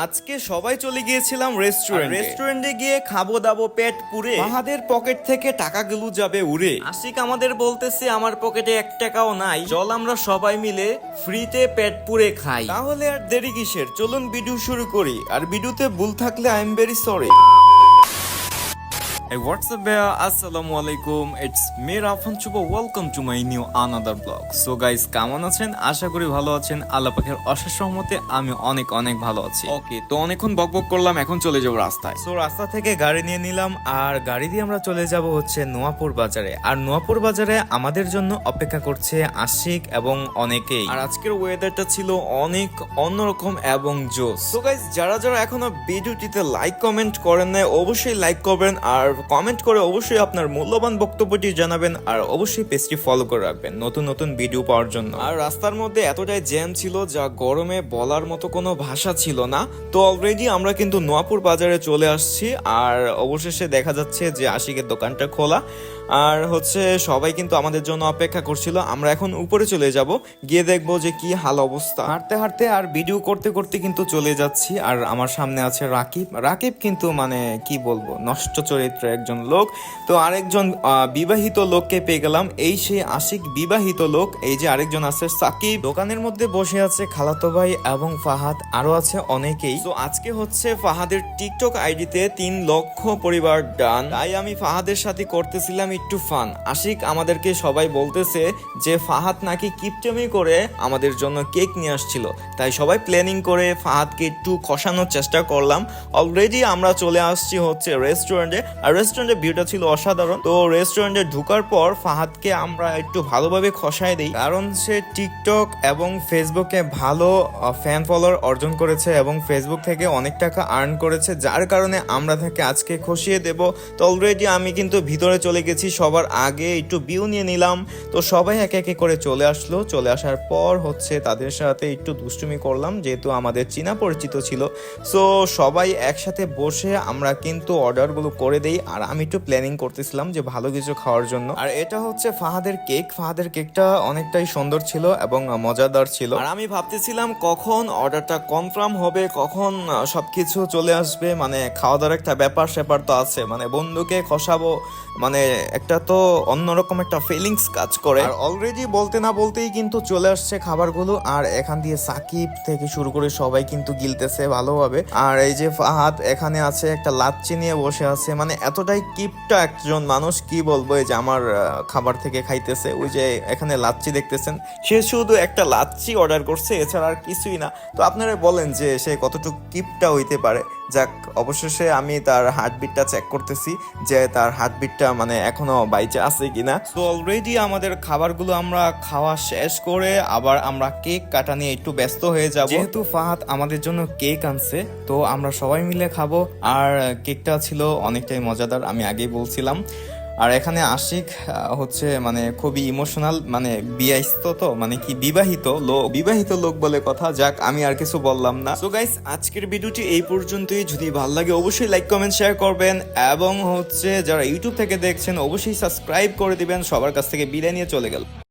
আজকে সবাই চলে গিয়েছিলাম রেস্টুরেন্টে গিয়ে খাবো দাবো পেট পুরে ফাহাদের পকেট থেকে টাকাগুলো যাবে উড়ে। আশিক আমাদের বলতেছে আমার পকেটে 1 টাকাও নাই, চল আমরা সবাই মিলে ফ্রিতে পেট পুরে খাই। তাহলে আর দেরি কিসের, চলুন ভিডিও শুরু করি। আর ভিডিওতে ভুল থাকলে I am very sorry. Hey, what's up, bear? Assalamu alaikum. It's me, Rafan Chuba. Welcome to my new another vlog. So guys, কেমন আছেন? আশা করি ভালো আছেন। আল্লাহ পাকের অশেষ রহমতে আমি অনেক অনেক ভালো আছি। ওকে, তো অনেকক্ষণ বকবক করলাম, এখন চলে যাব রাস্তায়। সো রাস্তা থেকে গাড়ি নিয়ে নিলাম, আর গাড়ি দিয়ে আমরা চলে যাব হচ্ছে নোয়াপুর বাজারে। আর নোয়াপুর বাজারে আমাদের জন্য অপেক্ষা করছে আশিক এবং অনেকেই। আর আজকের ওয়েদারটা ছিল অনেক অন্যরকম এবং জোস। সো গাইস, যারা যারা এখনো ভিডিওটিতে লাইক কমেন্ট করেন নাই, অবশ্যই লাইক করবেন, আর কমেন্ট করে অবশ্যই আপনার মূল্যবান বক্তব্যটি জানাবেন, আর অবশ্যই পেজটি ফলো করে রাখবেন নতুন নতুন ভিডিও পাওয়ার জন্য। আর রাস্তার মধ্যে এতটাই জ্যাম ছিল যা গরমে বলার মতো কোনো ভাষা ছিল না। তো অলরেডি আমরা কিন্তু নোয়াপুর বাজারে চলে আসছি, আর অবশেষে দেখা যাচ্ছে যে আশিকের দোকানটা খোলা, আর হচ্ছে সবাই কিন্তু আমাদের জন্য অপেক্ষা করছিল। আমরা এখন উপরে চলে যাব, গিয়ে দেখবো যে কি হাল অবস্থা। হাঁটতে হাঁটতে আর ভিডিও করতে করতে কিন্তু চলে যাচ্ছি। আর আমার সামনে আছে রাকিব কিন্তু মানে কি বলবো, নষ্ট চরিত্রের একজন লোক। তো আরেকজন বিবাহিত লোককে পেয়ে গেলাম, এই সেই আশিক বিবাহিত লোক। এই যে আরেকজন আছে সাকিব, দোকানের মধ্যে বসে আছে খালাতো ভাই এবং ফাহাদ, আরো আছে অনেকেই। তো আজকে হচ্ছে ফাহাদের টিকটক আইডিতে 3 লক্ষ পরিবার ডান, তাই আমি ফাহাদের সাথে করতেছিলাম একটু ফান। আশিক আমাদেরকে সবাই বলতেছে যে ফাহাদ নাকি কিপটেমি করে আমাদের জন্য কেক নিয়ে আসছিল, তাই সবাই প্ল্যানিং করে ফাহাদকে একটু খসানোর চেষ্টা করলাম। অলরেডি আমরা চলে আসছি হচ্ছে রেস্টুরেন্টে, আর রেস্টুরেন্টের ভিউটা ছিল অসাধারণ। তো রেস্টুরেন্টে ঢোকার পর ফাহাদকে আমরা একটু ভালোভাবে খসায় দিই, কারণ সে টিকটক এবং ফেসবুকে ভালো ফ্যান ফলোয়ার অর্জন করেছে এবং ফেসবুক থেকে অনেক টাকা আর্ন করেছে, যার কারণে আমরা তাকে আজকে খসিয়ে দেব। তো অলরেডি আমি কিন্তু ভিতরে চলে গেছি, সবার আগে একটু ভিউ নিয়ে নিলাম। তো সবাই একে একে করে চলে আসলো, চলে আসার পর হচ্ছে তাদের সাথে একটু দুষ্টুমি করলাম, যেহেতু আমাদের চীনা পরিচিত ছিল। সো সবাই একসাথে বসে আমরা কিন্তু অর্ডারগুলো করে দেই, আর আমি একটু প্ল্যানিং করতেছিলাম যে ভালো কিছু খাওয়ার জন্য। আর এটা হচ্ছে ফাহাদের কেকটা অনেকটাই সুন্দর ছিল এবং মজাদার ছিল। আর আমি ভাবতেছিলাম কখন অর্ডারটা কনফার্ম হবে, কখন সবকিছু চলে আসবে। মানে খাওয়া দাওয়ার একটা ব্যাপার স্যাপার তো আছে, মানে বন্ধুকে খসাবো, মানে একটা তো অন্যরকম একটা ফিলিংস কাজ করে। আর অলরেডি বলতে না বলতেই কিন্তু চলে আসছে খাবারগুলো, আর এখান দিয়ে সাকিব থেকে শুরু করে সবাই কিন্তু গিলতেছে ভালোভাবে। আর এই যে ফাহাদ এখানে আছে, একটা লাচ্ছি নিয়ে বসে আছে, মানে এতটাই কিপটা একজন মানুষ, কি বলবো। এই যে আমার খাবার থেকে খাইতেছে, ওই যে এখানে লাচ্ছি দেখতেছেন, সে শুধু একটা লাচ্ছি অর্ডার করছে, এছাড়া আর কিছুই না। তো আপনারা বলেন যে সে কতটুকু কিপটা হইতে পারে। যাক, অবশেষে আমি তার হার্টবিটটা চেক করতেছি যে তার হার্টবিটটা মানে এখনো বাইচে আছে কিনা। তো অলরেডি আমাদের খাবারগুলো আমরা খাওয়া শেষ করে আবার আমরা কেক কাটা নিয়ে একটু ব্যস্ত হয়ে যাব, যেহেতু ফাহাদ আমাদের জন্য কেক আনছে। তো আমরা সবাই মিলে খাবো, আর কেকটা ছিল অনেকটাই মজাদার, আমি আগেই বলছিলাম। আর এখানে আশিক হচ্ছে মানে খুবই ইমোশনাল, মানে তো মানে কি বিবাহিত লোক বলে কথা। যাক, আমি আর কিছু বললাম না। সো গাইস, আজকের ভিডিওটি এই পর্যন্তই। যদি ভালো লাগে অবশ্যই লাইক কমেন্ট শেয়ার করবেন, এবং হচ্ছে যারা ইউটিউব থেকে দেখছেন অবশ্যই সাবস্ক্রাইব করে দিবেন। সবার কাছ থেকে বিদায় নিয়ে চলে গেল।